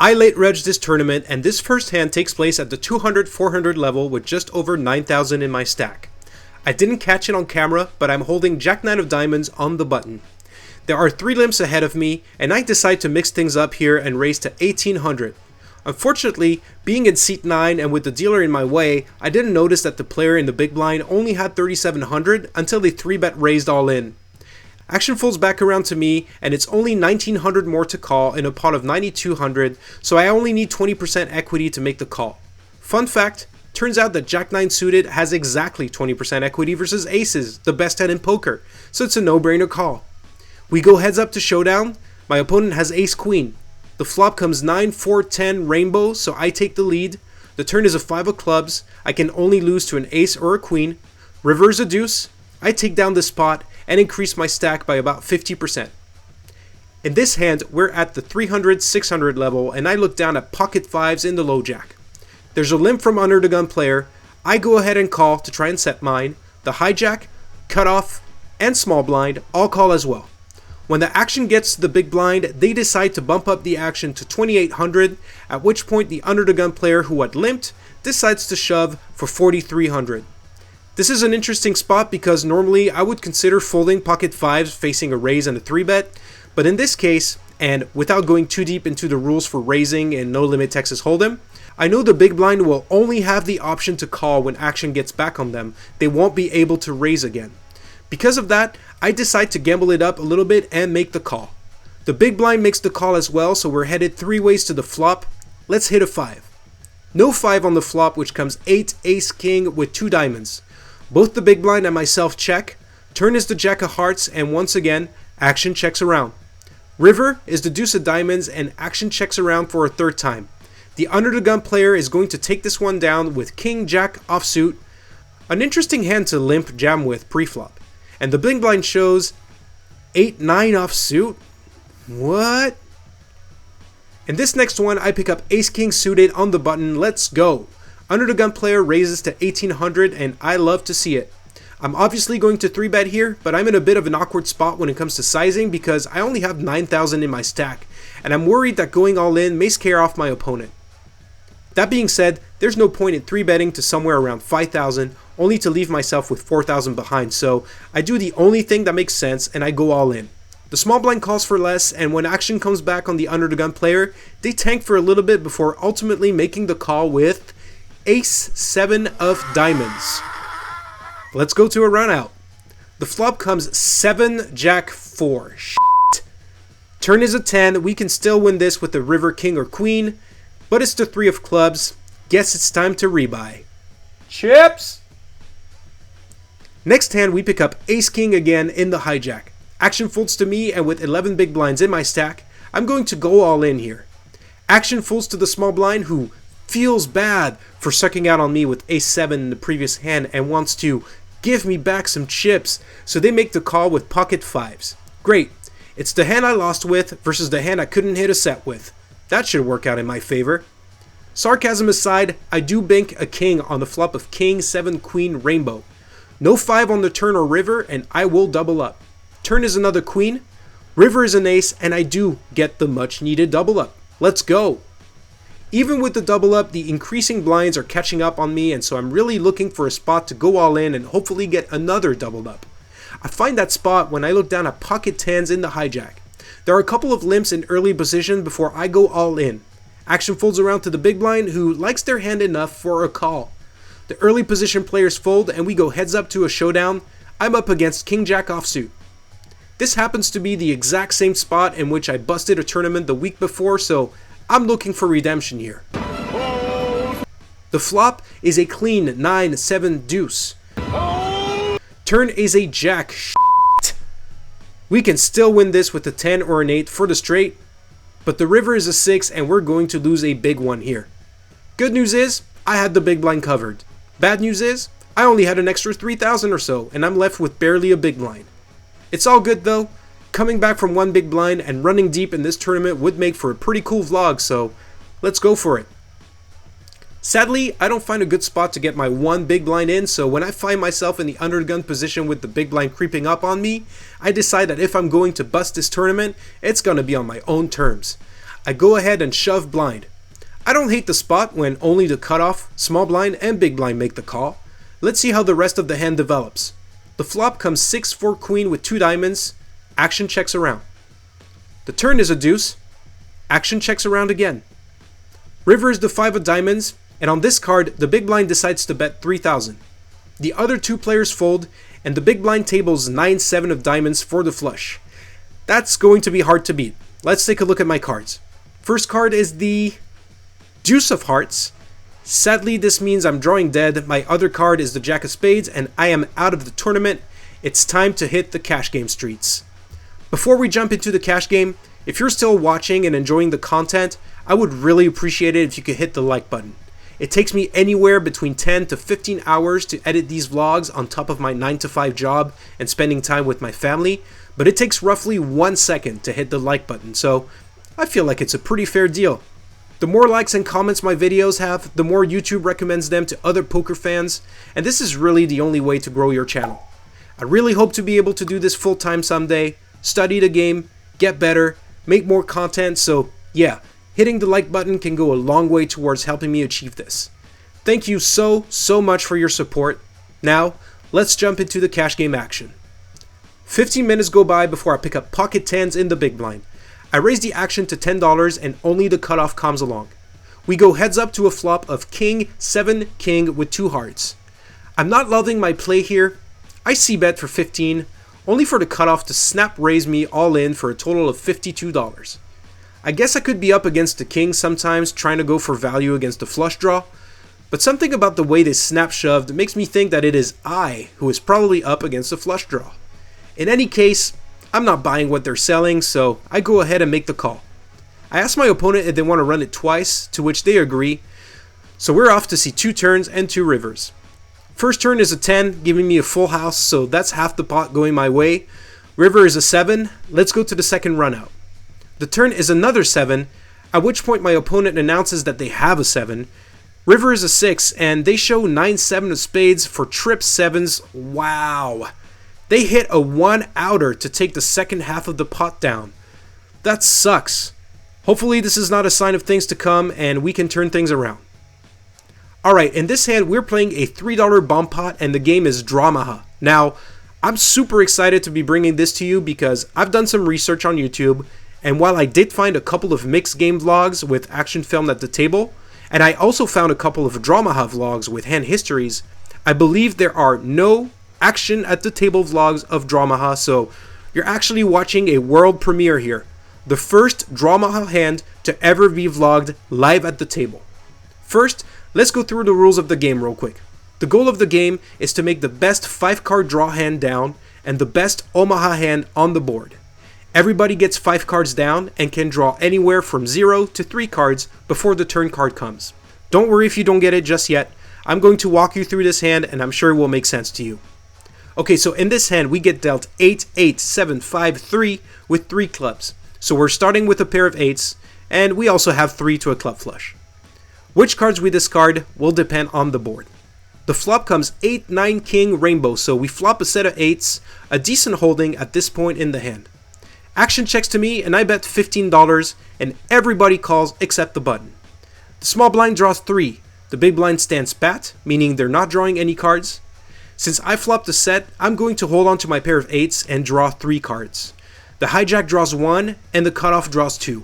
I late reg this tournament, and this first hand takes place at the 200-400 level with just over 9,000 in my stack. I didn't catch it on camera, but I'm holding Jack 9 of diamonds on the button. There are 3 limps ahead of me, and I decide to mix things up here and raise to 1,800. Unfortunately, being in seat 9 and with the dealer in my way, I didn't notice that the player in the big blind only had 3,700 until they 3-bet raised all in. Action folds back around to me, and it's only 1,900 more to call in a pot of 9,200, so I only need 20% equity to make the call. Fun fact, turns out that Jack 9 suited has exactly 20% equity versus aces, the best hand in poker, so it's a no-brainer call. We go heads up to showdown. My opponent has ace queen. The flop comes 9, 4, 10 rainbow, so I take the lead. The turn is a 5 of clubs. I can only lose to an ace or a queen. River is a deuce. I take down this pot and increase my stack by about 50%. In this hand, we're at the 300-600 level, and I look down at pocket 5s in the low jack. There's a limp from under the gun player. I go ahead and call to try and set mine. The hijack, cutoff, and small blind all call as well. When the action gets to the big blind, they decide to bump up the action to 2,800, at which point the under the gun player who had limped decides to shove for 4,300. This is an interesting spot because normally I would consider folding pocket 5s facing a raise and a 3-bet, but in this case, and without going too deep into the rules for raising in No Limit Texas Hold'em, I know the big blind will only have the option to call when action gets back on them. They won't be able to raise again. Because of that, I decide to gamble it up a little bit and make the call. The big blind makes the call as well, so we're headed 3 ways to the flop. Let's hit a 5. No 5 on the flop, which comes 8 ace king with 2 diamonds. Both the big blind and myself check. Turn is the jack of hearts, and once again, action checks around. River is the deuce of diamonds, and action checks around for a 3rd time. The under the gun player is going to take this one down with king jack offsuit. An interesting hand to limp jam with pre-flop. And the big blind shows 8-9 offsuit. What? In this next one, I pick up ace king suited on the button. Let's go. Under the gun player raises to 1,800, and I love to see it. I'm obviously going to 3-bet here, but I'm in a bit of an awkward spot when it comes to sizing because I only have 9,000 in my stack, and I'm worried that going all in may scare off my opponent. That being said, there's no point in 3-betting to somewhere around 5,000, only to leave myself with 4,000 behind, so I do the only thing that makes sense and I go all in. The small blind calls for less, and when action comes back on the under the gun player, they tank for a little bit before ultimately making the call with ace 7 of diamonds. Let's go to a run out. The flop comes 7 jack 4. Shit. Turn is a 10. We can still win this with the river king or queen, but it's the 3 of clubs. Guess it's time to rebuy. Chips! Next hand, we pick up ace king again in the hijack. Action folds to me, and with 11 big blinds in my stack, I'm going to go all in here. Action folds to the small blind, who feels bad for sucking out on me with ace 7 in the previous hand and wants to give me back some chips, so they make the call with pocket 5s. Great. It's the hand I lost with versus the hand I couldn't hit a set with. That should work out in my favor. Sarcasm aside, I do bank a king on the flop of king 7 queen rainbow. No 5 on the turn or river, and I will double up. Turn is another queen, river is an ace, and I do get the much needed double up. Let's go. Even with the double up, the increasing blinds are catching up on me, and so I'm really looking for a spot to go all in and hopefully get another doubled up. I find that spot when I look down at pocket 10s in the hijack. There are a couple of limps in early position before I go all in. Action folds around to the big blind, who likes their hand enough for a call. The early position players fold, and we go heads up to a showdown. I'm up against king jack offsuit. This happens to be the exact same spot in which I busted a tournament the week before, so I'm looking for redemption here. The flop is a clean 9-7 deuce. Turn is a jack. Shit. We can still win this with a 10 or an 8 for the straight, but the river is a 6 and we're going to lose a big one here. Good news is, I had the big blind covered. Bad news is, I only had an extra 3,000 or so, and I'm left with barely a big blind. It's all good though. Coming back from one big blind and running deep in this tournament would make for a pretty cool vlog, so let's go for it. Sadly, I don't find a good spot to get my one big blind in, so when I find myself in the undergun position with the big blind creeping up on me, I decide that if I'm going to bust this tournament, it's going to be on my own terms. I go ahead and shove blind. I don't hate the spot when only the cutoff, small blind, and big blind make the call. Let's see how the rest of the hand develops. The flop comes 6-4 queen with 2 diamonds. Action checks around. The turn is a deuce. Action checks around again. River is the 5 of diamonds, and on this card, the big blind decides to bet 3,000. The other 2 players fold, and the big blind tables 9-7 of diamonds for the flush. That's going to be hard to beat. Let's take a look at my cards. First card is the Deuce of Hearts. Sadly, this means I'm drawing dead. My other card is the Jack of Spades, and I am out of the tournament. It's time to hit the cash game streets. Before we jump into the cash game, if you're still watching and enjoying the content, I would really appreciate it if you could hit the like button. It takes me anywhere between 10 to 15 hours to edit these vlogs on top of my 9-to-5 job and spending time with my family, but it takes roughly 1 second to hit the like button, so I feel like it's a pretty fair deal. The more likes and comments my videos have, the more YouTube recommends them to other poker fans, and this is really the only way to grow your channel. I really hope to be able to do this full time someday, study the game, get better, make more content, so yeah, hitting the like button can go a long way towards helping me achieve this. Thank you so much for your support. Now, let's jump into the cash game action. 15 minutes go by before I pick up pocket 10s in the big blind. I raise the action to $10 and only the cutoff comes along. We go heads up to a flop of King, 7, King with 2 hearts. I'm not loving my play here. I c-bet for 15, only for the cutoff to snap raise me all in for a total of $52. I guess I could be up against the king sometimes trying to go for value against the flush draw, but something about the way they snap shoved makes me think that it is I who is probably up against the flush draw. In any case, I'm not buying what they're selling, so I go ahead and make the call. I ask my opponent if they want to run it twice, to which they agree, so we're off to see 2 turns and 2 rivers. First turn is a 10, giving me a full house, so that's half the pot going my way. River is a 7, let's go to the second run out. The turn is another 7, at which point my opponent announces that they have a 7. River is a 6, and they show 9-7 of spades for trip 7s. Wow. They hit a 1-outer to take the second half of the pot down. That sucks. Hopefully this is not a sign of things to come and we can turn things around. Alright, in this hand we're playing a $3 bomb pot and the game is Dramaha. Now, I'm super excited to be bringing this to you because I've done some research on YouTube, and while I did find a couple of mixed game vlogs with action filmed at the table, and I also found a couple of Dramaha vlogs with hand histories, I believe there are no action at the table vlogs of Dramaha, so you're actually watching a world premiere here. The first Dramaha hand to ever be vlogged live at the table. First, let's go through the rules of the game real quick. The goal of the game is to make the best 5-card draw hand down and the best Omaha hand on the board. Everybody gets 5 cards down and can draw anywhere from 0 to 3 cards before the turn card comes. Don't worry if you don't get it just yet. I'm going to walk you through this hand and I'm sure it will make sense to you. Okay, so in this hand we get dealt 8, 8, 7, 5, 3 with 3 clubs. So we're starting with a pair of 8s, and we also have 3 to a club flush. Which cards we discard will depend on the board. The flop comes 8, 9, King, Rainbow, so we flop a set of 8s, a decent holding at this point in the hand. Action checks to me, and I bet $15, and everybody calls except the button. The small blind draws 3. The big blind stands pat, meaning they're not drawing any cards. Since I flopped a set, I'm going to hold on to my pair of 8s and draw 3 cards. The hijack draws 1, and the cutoff draws 2.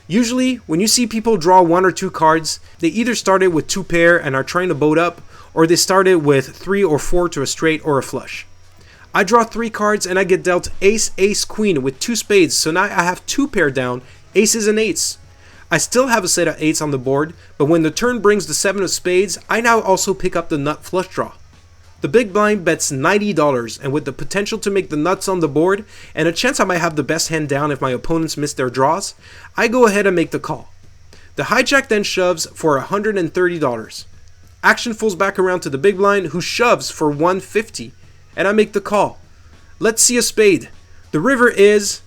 Usually, when you see people draw 1 or 2 cards, they either started with 2 pair and are trying to boat up, or they started with 3 or 4 to a straight or a flush. I draw 3 cards and I get dealt Ace, Ace, Queen with 2 spades, so now I have 2 pair down, aces and 8s. I still have a set of 8s on the board, but when the turn brings the 7 of spades, I now also pick up the nut flush draw. The big blind bets $90, and with the potential to make the nuts on the board, and a chance I might have the best hand down if my opponents miss their draws, I go ahead and make the call. The hijack then shoves for $130. Action falls back around to the big blind, who shoves for $150, and I make the call. Let's see a spade. The river is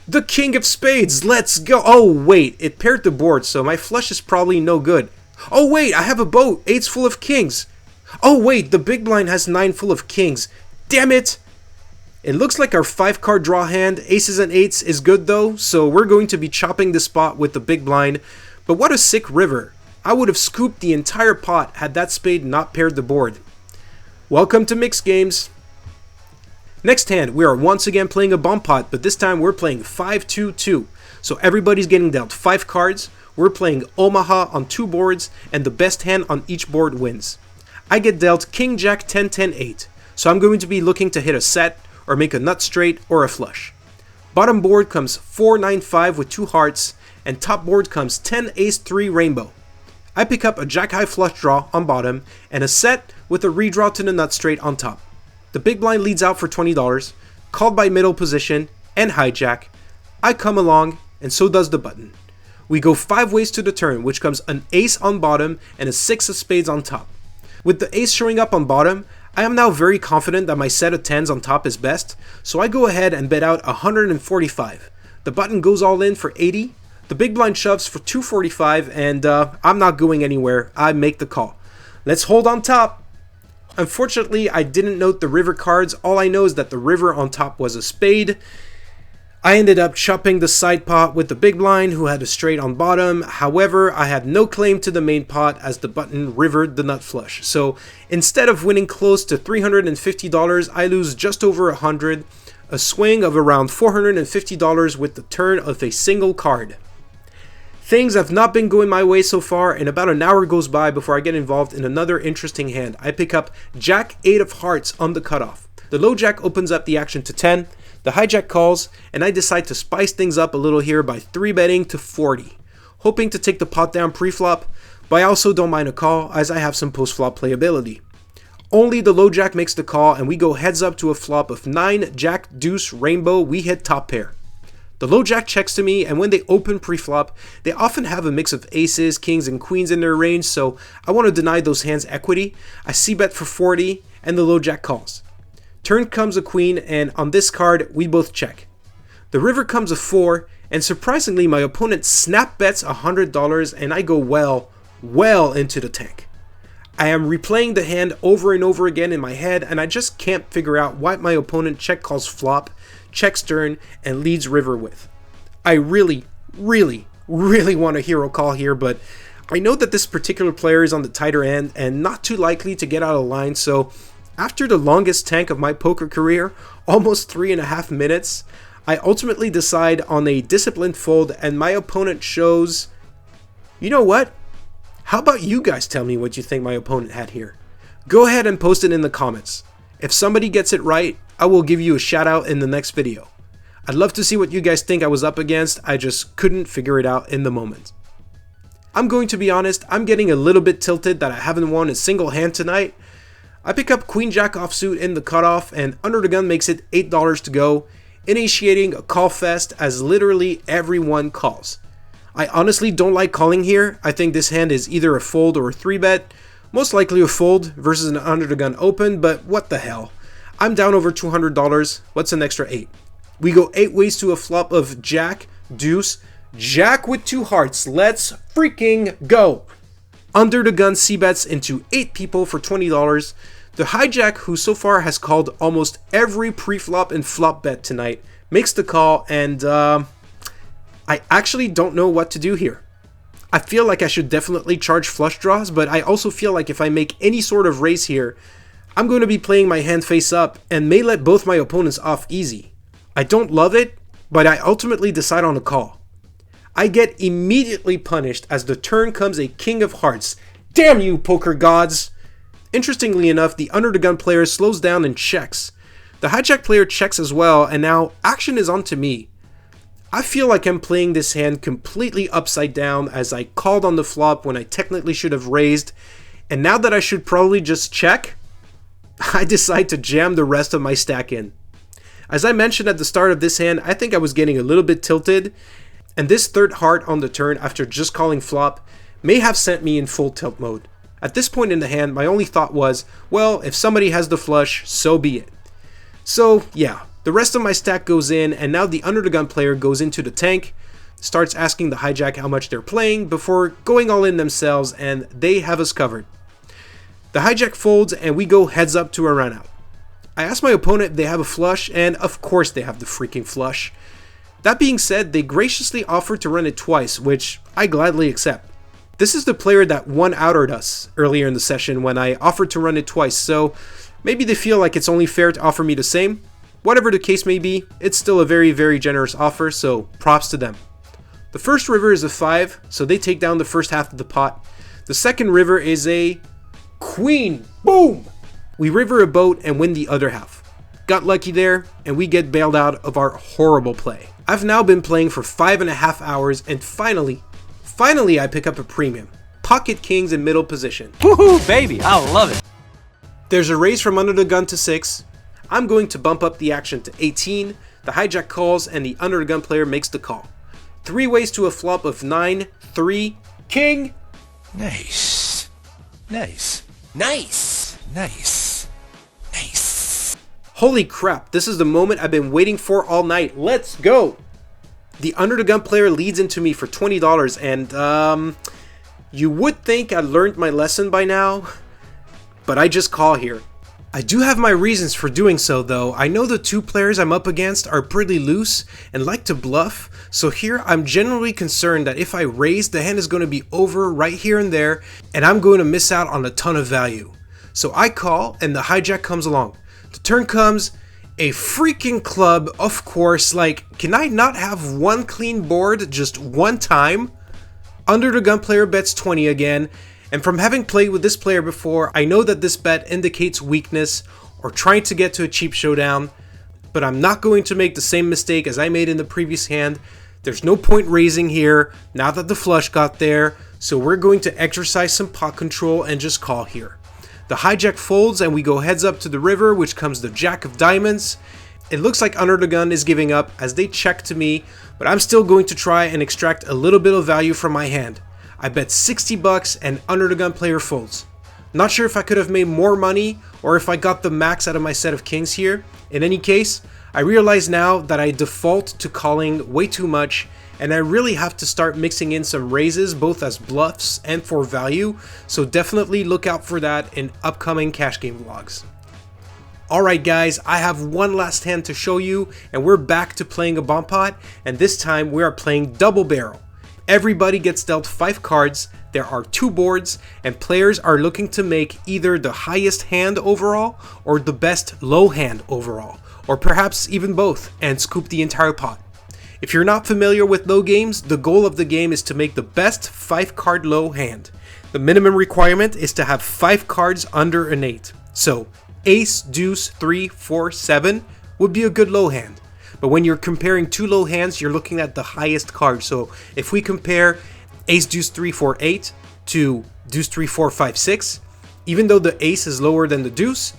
the king of spades. Let's go. Oh wait, it paired the board, so my flush is probably no good. Oh wait, I have a boat. 8's full of kings. Oh wait, the big blind has 9 full of kings. Damn it! It looks like our 5-card draw hand, aces and eights, is good though, so we're going to be chopping the spot with the big blind. But what a sick river. I would have scooped the entire pot had that spade not paired the board. Welcome to mixed games. Next hand, we are once again playing a bomb pot, but this time we're playing 5-2-2. So everybody's getting dealt 5 cards. We're playing Omaha on 2 boards, and the best hand on each board wins. I get dealt King Jack 10-10-8, so I'm going to be looking to hit a set, or make a nut straight, or a flush. Bottom board comes 4-9-5 with 2 hearts, and top board comes 10-Ace-3 rainbow. I pick up a Jack high flush draw on bottom, and a set with a redraw to the nut straight on top. The big blind leads out for $20, called by middle position, and hijack. I come along, and so does the button. We go 5 ways to the turn, which comes an ace on bottom, and a 6 of spades on top. With the ace showing up on bottom, I am now very confident that my set of 10s on top is best, so I go ahead and bet out 145. The button goes all in for 80, the big blind shoves for 245, and I'm not going anywhere. I make the call. Let's hold on top. Unfortunately, I didn't note the river cards. All I know is that the river on top was a spade. I ended up chopping the side pot with the big blind, who had a straight on bottom. However, I had no claim to the main pot as the button rivered the nut flush. So instead of winning close to $350, I lose just over $100, a swing of around $450 with the turn of a single card. Things have not been going my way so far, and about an hour goes by before I get involved in another interesting hand. I pick up Jack 8 of hearts on the cutoff. The low jack opens up the action to 10. The hijack calls, and I decide to spice things up a little here by 3-betting to 40, hoping to take the pot down pre-flop, but I also don't mind a call as I have some post-flop playability. Only the low jack makes the call, and we go heads up to a flop of 9 Jack Deuce rainbow. We hit top pair. The low jack checks to me, and when they open pre-flop, they often have a mix of aces, kings, and queens in their range, so I want to deny those hands equity. I c-bet for 40, and the low jack calls. Turn comes a queen, and on this card, we both check. The river comes a 4, and surprisingly, my opponent snap bets $100, and I go well into the tank. I am replaying the hand over and over again in my head, and I just can't figure out why my opponent check calls flop, checks turn, and leads river with. I really want a hero call here, but I know that this particular player is on the tighter end and not too likely to get out of line, so after the longest tank of my poker career, almost 3.5 minutes, I ultimately decide on a disciplined fold, and my opponent shows, you know what? How about you guys tell me what you think my opponent had here? Go ahead and post it in the comments. If somebody gets it right, I will give you a shout out in the next video. I'd love to see what you guys think I was up against. I just couldn't figure it out in the moment. I'm going to be honest, I'm getting a little bit tilted that I haven't won a single hand tonight. I pick up Queen Jack offsuit in the cutoff, and under the gun makes it $8 to go, initiating a call fest as literally everyone calls. I honestly don't like calling here. I think this hand is either a fold or a 3-bet, most likely a fold versus an under the gun open, but what the hell. I'm down over $200, what's an extra 8? We go 8 ways to a flop of Jack, Deuce, Jack with 2 hearts, let's freaking go! Under the gun c-bets into 8 people for $20. The hijack, who so far has called almost every pre-flop and flop bet tonight, makes the call, and I actually don't know what to do here. I feel like I should definitely charge flush draws, but I also feel like if I make any sort of raise here, I'm going to be playing my hand face up and may let both my opponents off easy. I don't love it, but I ultimately decide on a call. I get immediately punished as the turn comes a king of hearts. Damn you, poker gods! Interestingly enough, the under the gun player slows down and checks. The hijack player checks as well, and now action is on to me. I feel like I'm playing this hand completely upside down as I called on the flop when I technically should have raised, and now that I should probably just check, I decide to jam the rest of my stack in. As I mentioned at the start of this hand, I think I was getting a little bit tilted, and this third heart on the turn after just calling flop may have sent me in full tilt mode. At this point in the hand, my only thought was, well, if somebody has the flush, so be it. So yeah, the rest of my stack goes in, and now the under the gun player goes into the tank, starts asking the hijack how much they're playing before going all in themselves, and they have us covered. The hijack folds, and we go heads up to a run out. I asked my opponent if they have a flush, and of course they have the freaking flush. That being said, they graciously offered to run it twice, which I gladly accept. This is the player that one-outered us earlier in the session when I offered to run it twice, so maybe they feel like it's only fair to offer me the same. Whatever the case may be, it's still a very, very generous offer, so props to them. The first river is a 5, so they take down the first half of the pot. The second river is a queen. Boom! We river a boat and win the other half. Got lucky there, and we get bailed out of our horrible play. I've now been playing for 5.5 hours, and finally I pick up a premium. Pocket kings in middle position. Woohoo, baby, I love it. There's a raise from under the gun to 6. I'm going to bump up the action to 18. The hijack calls, and the under the gun player makes the call. 3 ways to a flop of 9, 3, king. Nice. Nice. Nice. Nice. Nice. Holy crap, this is the moment I've been waiting for all night. Let's go. The under the gun player leads into me for $20, and you would think I learned my lesson by now, but I just call here. I do have my reasons for doing so though. I know the 2 players I'm up against are pretty loose and like to bluff, so here I'm generally concerned that if I raise, the hand is going to be over right here and there, and I'm going to miss out on a ton of value. So I call, and the hijack comes along. The turn comes, a freaking club, of course. Like, can I not have one clean board just one time? Under the gun player bets 20 again, and from having played with this player before, I know that this bet indicates weakness or trying to get to a cheap showdown, but I'm not going to make the same mistake as I made in the previous hand. There's no point raising here now that the flush got there, so we're going to exercise some pot control and just call here. The hijack folds and we go heads up to the river, which comes the jack of diamonds. It looks like under the gun is giving up as they check to me, but I'm still going to try and extract a little bit of value from my hand. I bet $60 and under the gun player folds. Not sure if I could have made more money or if I got the max out of my set of kings here. In any case, I realize now that I default to calling way too much, and I really have to start mixing in some raises both as bluffs and for value, so definitely look out for that in upcoming cash game vlogs. Alright guys, I have one last hand to show you, and we're back to playing a bomb pot, and this time we are playing double barrel. Everybody gets dealt 5 cards, there are 2 boards, and players are looking to make either the highest hand overall or the best low hand overall, or perhaps even both, and scoop the entire pot. If you're not familiar with low games, the goal of the game is to make the best 5 card low hand. The minimum requirement is to have 5 cards under an 8. So ace, deuce, 3, 4, 7 would be a good low hand. But when you're comparing 2 low hands, you're looking at the highest card. So if we compare ace, deuce, 3, 4, 8 to deuce, 3, 4, 5, 6, even though the ace is lower than the deuce,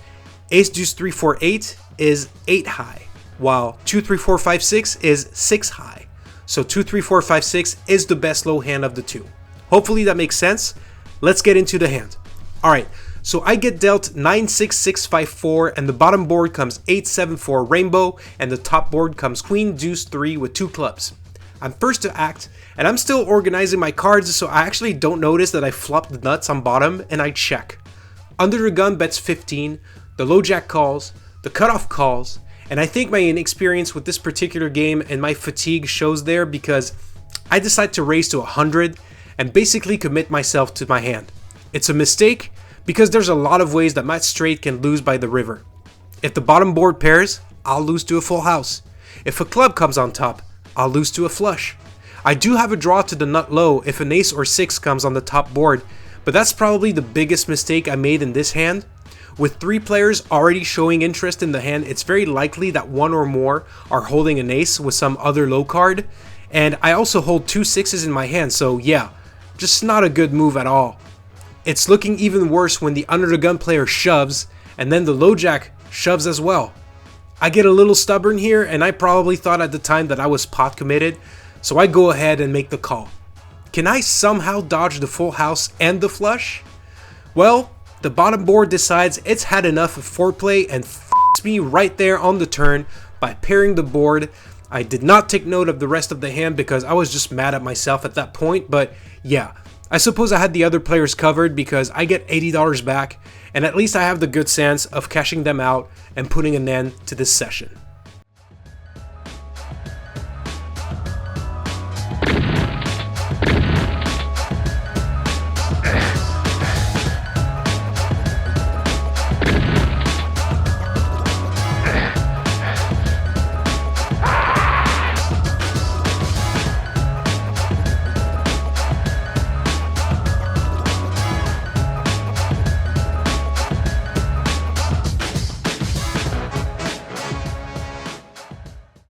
ace, deuce, 3, 4, 8 is 8 high, while 2, 3, 4, 5, 6 is 6 high. So 2, 3, 4, 5, 6 is the best low hand of the 2. Hopefully that makes sense. Let's get into the hand. Alright, so I get dealt 9, 6, 6, 5, 4, and the bottom board comes 8, 7, 4 rainbow, and the top board comes queen, deuce, 3 with 2 clubs. I'm first to act, and I'm still organizing my cards, so I actually don't notice that I flopped the nuts on bottom, and I check. Under the gun bets 15, the low jack calls, the cutoff calls, and I think my inexperience with this particular game and my fatigue shows there because I decide to raise to 100 and basically commit myself to my hand. It's a mistake because there's a lot of ways that my straight can lose by the river. If the bottom board pairs, I'll lose to a full house. If a club comes on top, I'll lose to a flush. I do have a draw to the nut low if an ace or 6 comes on the top board, but that's probably the biggest mistake I made in this hand. With 3 players already showing interest in the hand, it's very likely that 1 or more are holding an ace with some other low card, and I also hold 2 6s in my hand, so yeah, just not a good move at all. It's looking even worse when the under the gun player shoves, and then the low jack shoves as well. I get a little stubborn here, and I probably thought at the time that I was pot committed, so I go ahead and make the call. Can I somehow dodge the full house and the flush? Well, the bottom board decides it's had enough of foreplay and f***s me right there on the turn by pairing the board. I did not take note of the rest of the hand because I was just mad at myself at that point, but yeah, I suppose I had the other players covered because I get $80 back, and at least I have the good sense of cashing them out and putting an end to this session.